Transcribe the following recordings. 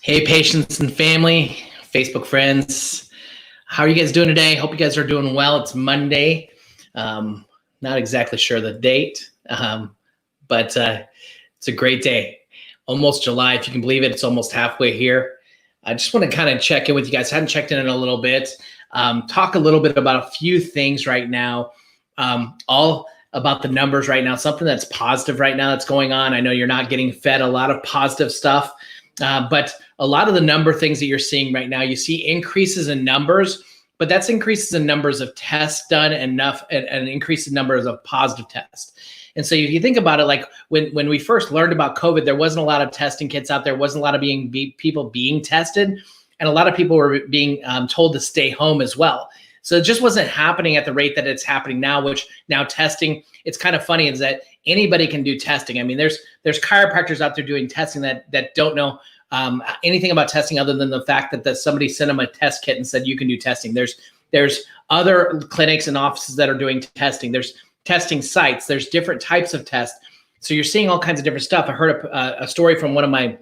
Hey, patients and family, Facebook friends. How are you guys doing today? Hope you guys are doing well. It's Monday. Not exactly sure the date, but it's a great day. Almost July, if you can believe it. It's almost halfway here. I just want to kind of check in with you guys. I hadn't checked in a little bit. Talk a little bit about a few things right now. All about the numbers right now. Something that's positive right now that's going on. I know you're not getting fed a lot of positive stuff, but a lot of the number things that you're seeing right now, you see increases in numbers, but that's increases in numbers of tests done enough and increase in numbers of positive tests. And so if you think about it, like when we first learned about COVID, there wasn't a lot of testing kits out there, wasn't a lot of people being tested, and a lot of people were being told to stay home as well. So it just wasn't happening at the rate that it's happening now, which now testing, it's kind of funny is that anybody can do testing. I mean, there's chiropractors out there doing testing that don't know anything about testing other than the fact that somebody sent them a test kit and said you can do testing. There's other clinics and offices that are doing testing. There's testing sites. There's different types of tests. So you're seeing all kinds of different stuff. I heard a story from one of my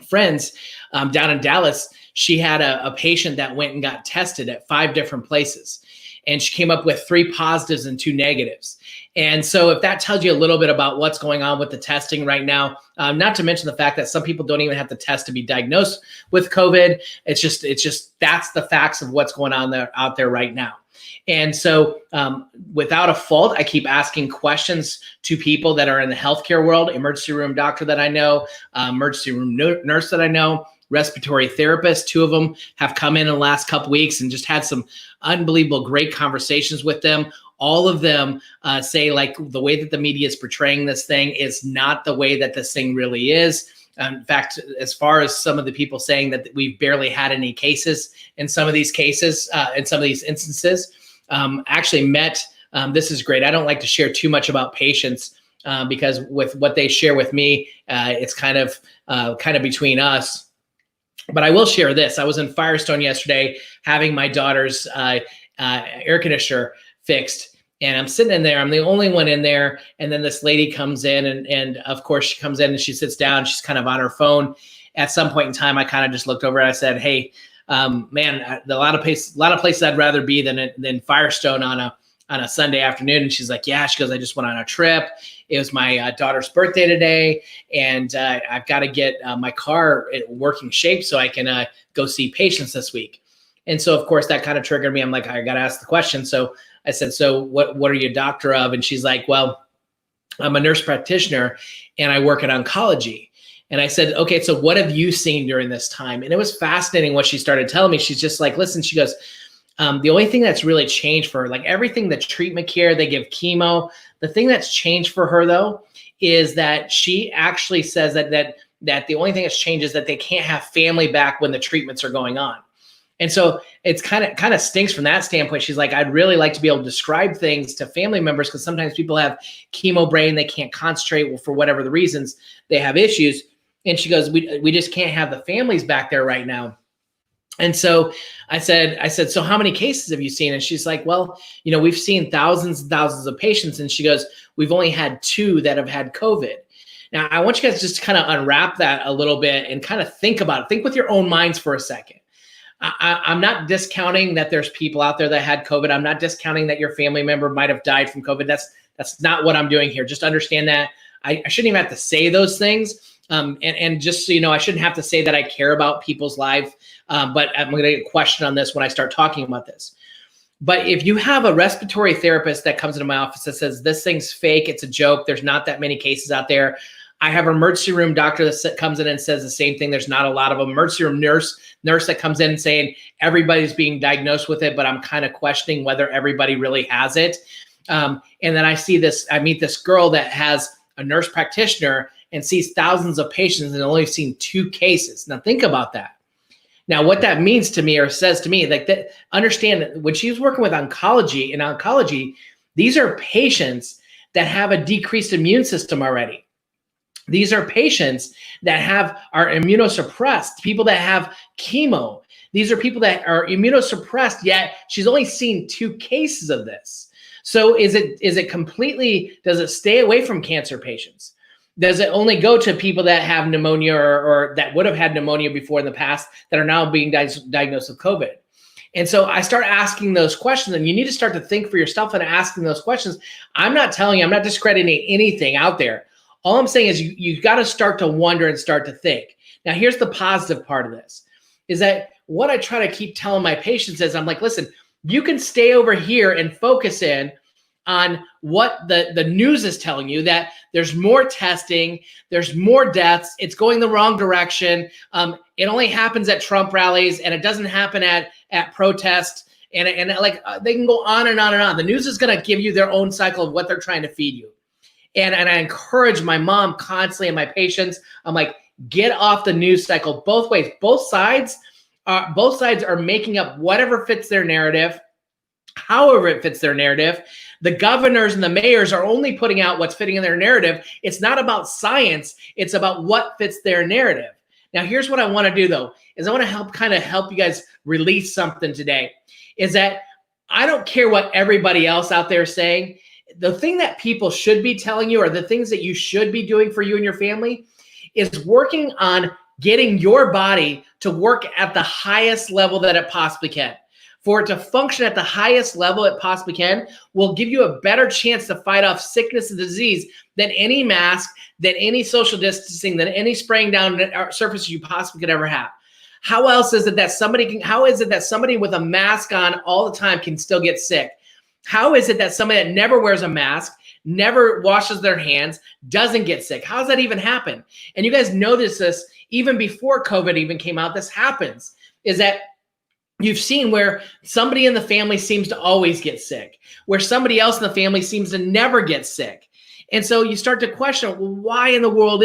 friends down in Dallas. She had a patient that went and got tested at 5 different places, and she came up with 3 positives and 2 negatives. And so if that tells you a little bit about what's going on with the testing right now, not to mention the fact that some people don't even have to test to be diagnosed with COVID. It's just that's the facts of what's going on out there right now. And so without a fault, I keep asking questions to people that are in the healthcare world, emergency room doctor that I know, emergency room nurse that I know, respiratory therapist. 2 of them have come in the last couple weeks and just had some unbelievable great conversations with them. All of them say like the way that the media is portraying this thing is not the way that this thing really is. In fact, as far as some of the people saying that we've barely had any cases in some of these cases, in some of these instances, actually met, this is great. I don't like to share too much about patients because with what they share with me, it's kind of between us. But I will share this. I was in Firestone yesterday having my daughter's air conditioner fixed, and I'm sitting in there. I'm the only one in there. And then this lady comes in, and of course she comes in and she sits down. She's kind of on her phone. At some point in time, I kind of just looked over and I said, "Hey, man, a lot of places I'd rather be than Firestone on a Sunday afternoon." And she's like, "Yeah." She goes, "I just went on a trip. It was my daughter's birthday today, and I've got to get my car in working shape so I can go see patients this week." And so, of course, that kind of triggered me. I'm like, I got to ask the question. So I said, "So what are you a doctor of?" And she's like, "Well, I'm a nurse practitioner and I work in oncology." And I said, "Okay, so what have you seen during this time?" And it was fascinating what she started telling me. She's just like, "Listen," she goes, "the only thing that's really changed for her, like everything, the treatment care, they give chemo. The thing that's changed for her though, is that she actually says that the only thing that's changed is that they can't have family back when the treatments are going on." And so it's kind of stinks from that standpoint. She's like, "I'd really like to be able to describe things to family members because sometimes people have chemo brain, they can't concentrate for whatever the reasons, they have issues." And she goes, we just can't have the families back there right now." And so I said, "So how many cases have you seen?" And she's like, "Well, we've seen thousands and thousands of patients." And she goes, "We've only had 2 that have had COVID." Now, I want you guys just to kind of unwrap that a little bit and kind of think about it. Think with your own minds for a second. I'm not discounting that there's people out there that had COVID. I'm not discounting that your family member might have died from COVID. That's not what I'm doing here. Just understand that I shouldn't even have to say those things. And just so you know, I shouldn't have to say that I care about people's life, but I'm going to get questioned on this when I start talking about this. But if you have a respiratory therapist that comes into my office that says this thing's fake, it's a joke, there's not that many cases out there. I have an emergency room doctor that comes in and says the same thing. There's not a lot of them. Emergency room nurse that comes in and saying everybody's being diagnosed with it, but I'm kind of questioning whether everybody really has it. And then I meet this girl that has a nurse practitioner and sees thousands of patients and only seen 2 cases. Now think about that. Now what that means to me or says to me, like that, understand that when she was working with oncology, in oncology, these are patients that have a decreased immune system already. These are patients that are immunosuppressed, people that have chemo. These are people that are immunosuppressed, yet she's only seen 2 cases of this. So does it stay away from cancer patients? Does it only go to people that have pneumonia or that would have had pneumonia before in the past that are now being diagnosed with COVID? And so I start asking those questions, and you need to start to think for yourself and asking those questions. I'm not telling you, I'm not discrediting anything out there. All I'm saying is you've got to start to wonder and start to think. Now, here's the positive part of this, is that what I try to keep telling my patients is I'm like, listen, you can stay over here and focus in on what the news is telling you, that there's more testing, there's more deaths, it's going the wrong direction. It only happens at Trump rallies, and it doesn't happen at protests, and like they can go on and on and on. The news is going to give you their own cycle of what they're trying to feed you. And I encourage my mom constantly and my patients, I'm like, get off the news cycle both ways. Both sides are making up whatever fits their narrative, however it fits their narrative. The governors and the mayors are only putting out what's fitting in their narrative. It's not about science. It's about what fits their narrative. Now, here's what I want to do, though, is I want to help you guys release something today, is that I don't care what everybody else out there is saying. The thing that people should be telling you, or the things that you should be doing for you and your family, is working on getting your body to work at the highest level that it possibly can. For it to function at the highest level it possibly can will give you a better chance to fight off sickness and disease than any mask, than any social distancing, than any spraying down surfaces you possibly could ever have. How else is it that how is it that somebody with a mask on all the time can still get sick? How is it that somebody that never wears a mask, never washes their hands, doesn't get sick? How does that even happen? And you guys notice this even before COVID even came out. This happens, is that you've seen where somebody in the family seems to always get sick, where somebody else in the family seems to never get sick. And so you start to question, well, why in the world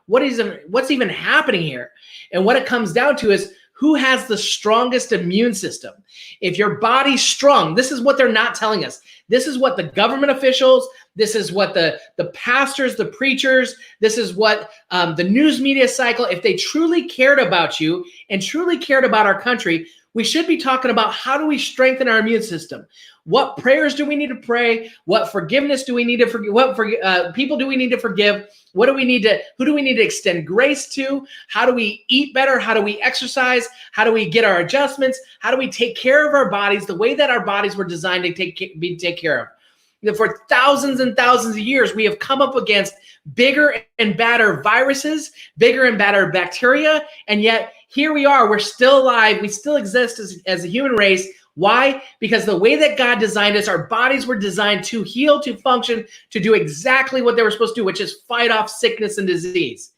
what's even happening here? And what it comes down to is, who has the strongest immune system? If your body's strong, this is what they're not telling us. This is what the government officials, this is what the pastors, the preachers, this is what the news media cycle, if they truly cared about you and truly cared about our country, we should be talking about how do we strengthen our immune system? What prayers do we need to pray? What forgiveness do we need to forgive? What people do we need to forgive? Who do we need to extend grace to? How do we eat better? How do we exercise? How do we get our adjustments? How do we take care of our bodies the way that our bodies were designed to take care of? For thousands and thousands of years, we have come up against bigger and badder viruses, bigger and badder bacteria, and yet here we are. We're still alive. We still exist as a human race. Why? Because the way that God designed us, our bodies were designed to heal, to function, to do exactly what they were supposed to do, which is fight off sickness and disease.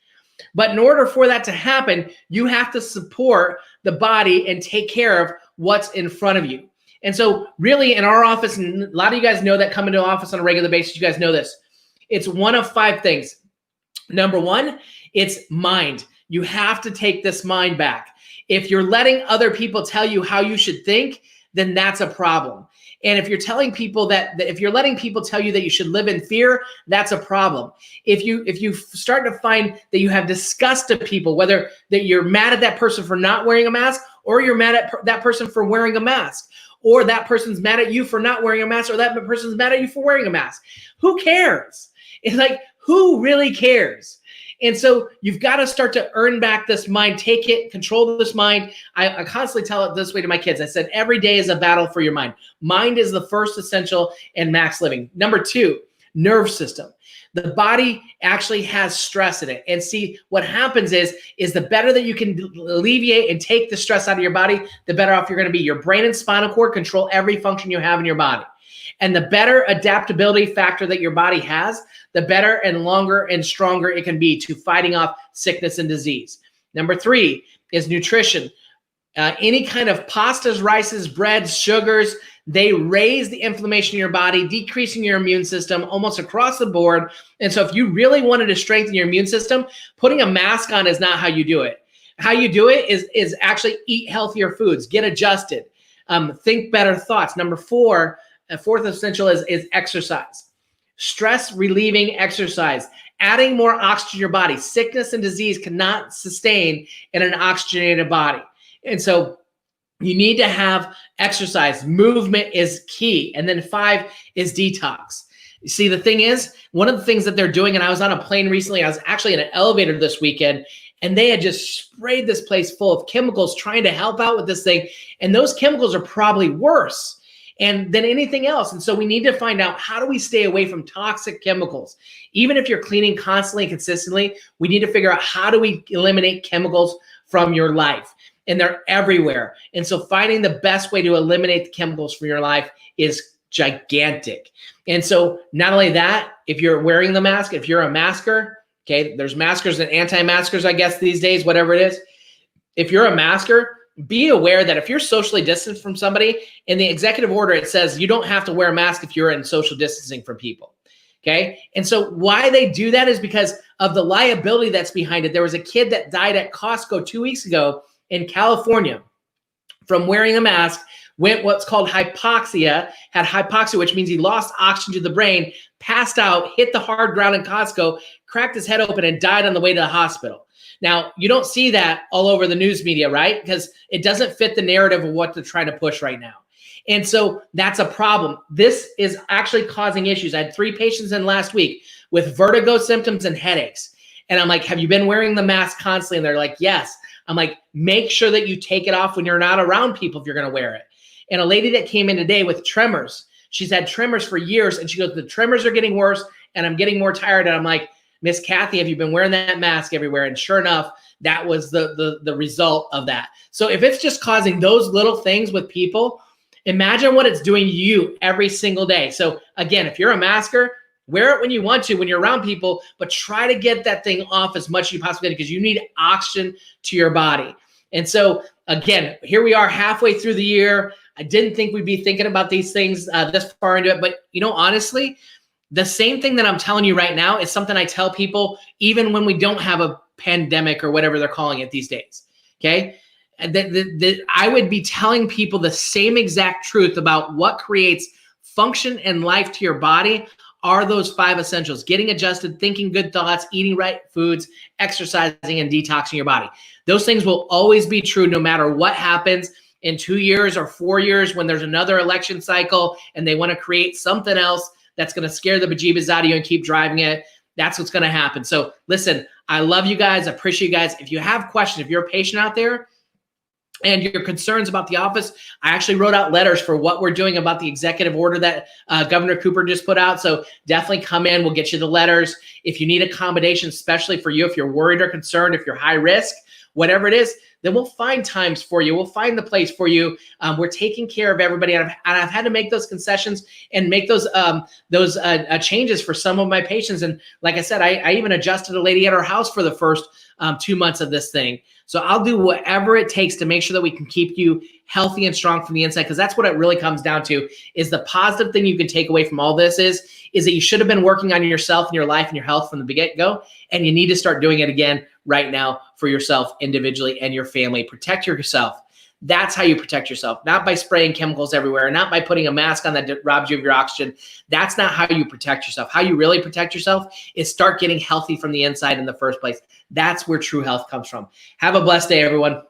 But in order for that to happen, you have to support the body and take care of what's in front of you. And so really in our office, and a lot of you guys know that come into the office on a regular basis, you guys know this. It's one of 5 things. Number 1, it's mind. You have to take this mind back. If you're letting other people tell you how you should think, then that's a problem. And if you're telling people that if you're letting people tell you that you should live in fear, that's a problem. If you start to find that you have disgust of people, whether that you're mad at that person for not wearing a mask, or you're mad at that person for wearing a mask, or that person's mad at you for not wearing a mask, or that person's mad at you for wearing a mask, who cares? It's like, who really cares? And so you've got to start to earn back this mind, take it, control this mind. I constantly tell it this way to my kids. I said, every day is a battle for your mind. Mind is the first essential in max living. Number 2, nerve system. The body actually has stress in it. And see, what happens is the better that you can alleviate and take the stress out of your body, the better off you're going to be. Your brain and spinal cord control every function you have in your body. And the better adaptability factor that your body has, the better and longer and stronger it can be to fighting off sickness and disease. Number 3 is nutrition. Any kind of pastas, rices, breads, sugars, they raise the inflammation in your body, decreasing your immune system almost across the board. And so if you really wanted to strengthen your immune system, putting a mask on is not how you do it. How you do it is actually eat healthier foods, get adjusted, think better thoughts. Number 4, a 4th essential is exercise. Stress relieving exercise, adding more oxygen to your body. Sickness and disease cannot sustain in an oxygenated body. And so you need to have exercise. Movement is key. And then 5 is detox. See, the thing is, one of the things that they're doing, and I was on a plane recently, I was actually in an elevator this weekend, and they had just sprayed this place full of chemicals trying to help out with this thing. And those chemicals are probably worse than anything else. And so we need to find out, how do we stay away from toxic chemicals? Even if you're cleaning constantly and consistently, we need to figure out, how do we eliminate chemicals from your life? And they're everywhere. And so finding the best way to eliminate the chemicals from your life is gigantic. And so not only that, if you're wearing the mask, if you're a masker, okay, there's maskers and anti-maskers, I guess, these days, whatever it is. If you're a masker, be aware that if you're socially distanced from somebody, in the executive order, it says you don't have to wear a mask if you're in social distancing from people. Okay. And so why they do that is because of the liability that's behind it. There was a kid that died at Costco 2 weeks ago in California from wearing a mask, went what's called hypoxia, had hypoxia, which means he lost oxygen to the brain, passed out, hit the hard ground in Costco, cracked his head open, and died on the way to the hospital. Now, you don't see that all over the news media, right? Because it doesn't fit the narrative of what they're trying to push right now. And so that's a problem. This is actually causing issues. I had 3 patients in last week with vertigo symptoms and headaches. And I'm like, have you been wearing the mask constantly? And they're like, yes. I'm like, make sure that you take it off when you're not around people if you're going to wear it. And a lady that came in today with tremors, she's had tremors for years. And she goes, the tremors are getting worse and I'm getting more tired. And I'm like, Miss Kathy, have you been wearing that mask everywhere? And sure enough, that was the result of that. So if it's just causing those little things with people, imagine what it's doing to you every single day. So again, if you're a masker, wear it when you want to, when you're around people, but try to get that thing off as much as you possibly can, because you need oxygen to your body. And so again, here we are halfway through the year. I didn't think we'd be thinking about these things this far into it, but honestly, the same thing that I'm telling you right now is something I tell people even when we don't have a pandemic or whatever they're calling it these days, okay? I would be telling people the same exact truth about what creates function and life to your body are those 5 essentials: getting adjusted, thinking good thoughts, eating right foods, exercising, and detoxing your body. Those things will always be true no matter what happens in 2 years or 4 years when there's another election cycle and they want to create something else that's going to scare the bejeebus out of you and keep driving it. That's what's going to happen. So listen, I love you guys. I appreciate you guys. If you have questions, if you're a patient out there and your concerns about the office, I actually wrote out letters for what we're doing about the executive order that Governor Cooper just put out. So definitely come in. We'll get you the letters. If you need accommodation, especially for you, if you're worried or concerned, if you're high risk, whatever it is, then we'll find times for you. We'll find the place for you. We're taking care of everybody. And I've had to make those concessions and make those changes for some of my patients. And like I said, I even adjusted a lady at her house for the first 2 months of this thing. So I'll do whatever it takes to make sure that we can keep you healthy and strong from the inside, because that's what it really comes down to. Is the positive thing you can take away from all this is that you should have been working on yourself and your life and your health from the get-go, and you need to start doing it again right now for yourself individually and your family. Protect yourself. That's how you protect yourself, not by spraying chemicals everywhere, not by putting a mask on that robs you of your oxygen. That's not how you protect yourself. How you really protect yourself is start getting healthy from the inside in the first place. That's where true health comes from. Have a blessed day, everyone.